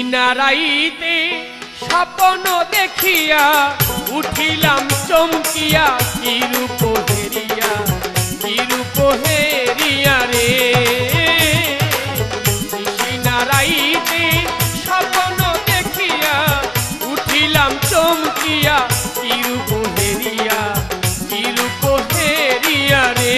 নারাইতে স্বপ্ন দেখিয়া উঠিলাম চমকিয়া, কি রূপ হেরিয়া, কি রূপ হেরিয়া রে। নারাইতে স্বপ্ন দেখিয়া উঠিলাম চমকিয়া, কি রূপ হেরিয়া, কি রূপ হেরিয়া রে।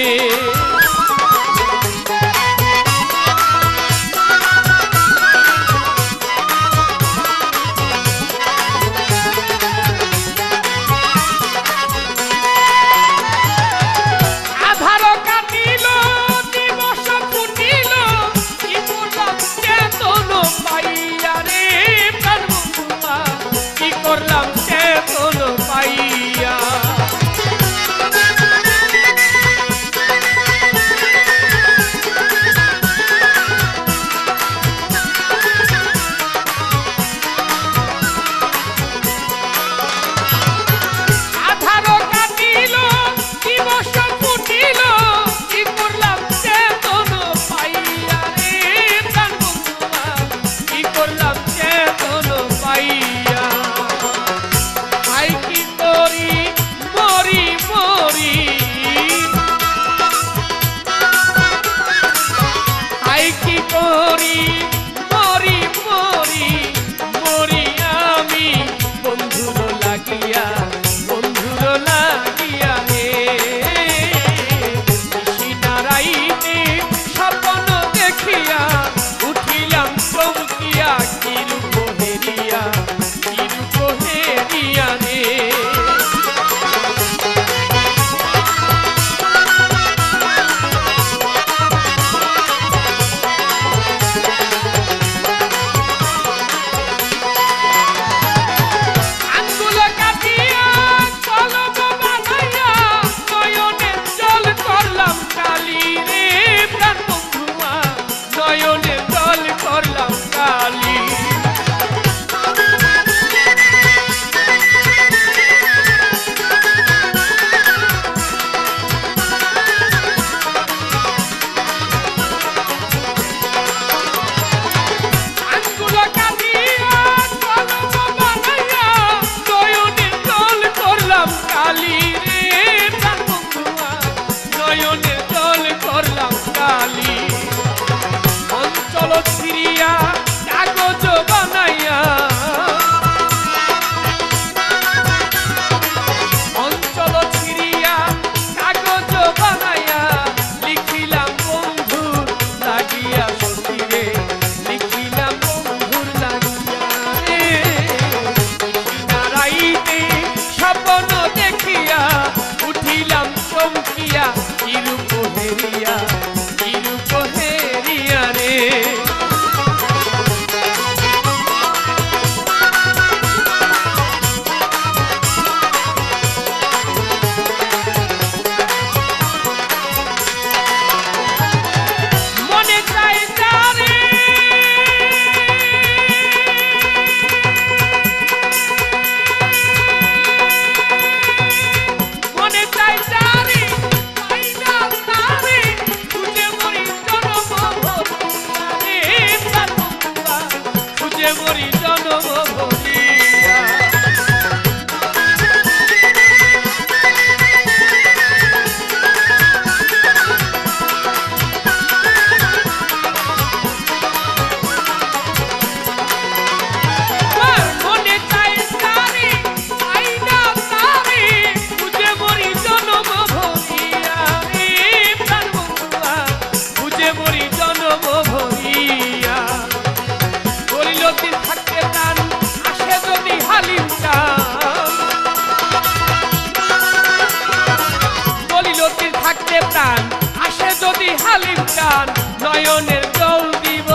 নয়নের জল দিব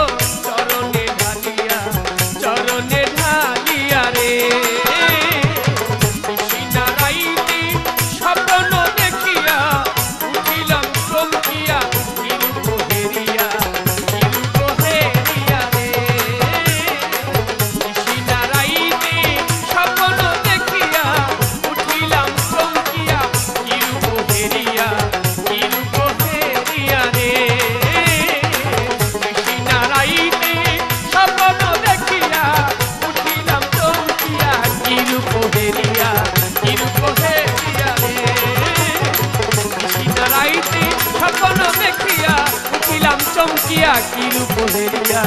চরণে ঢালিয়া, চরণে ঢালিয়া রে। নারাইতে স্বপ্ন দেখিয়া উঠিলাম চমকিয়া, কি রূপ হেরিয়া, কি রূপ হেরিয়া রে। নারাইতে স্বপ্ন দেখিয়া উঠিলাম চমকিয়া, কি রূপ হেরিয়া, কি রূপ হেরিয়া রে। চমকিয়া কি রূপ হেরিয়া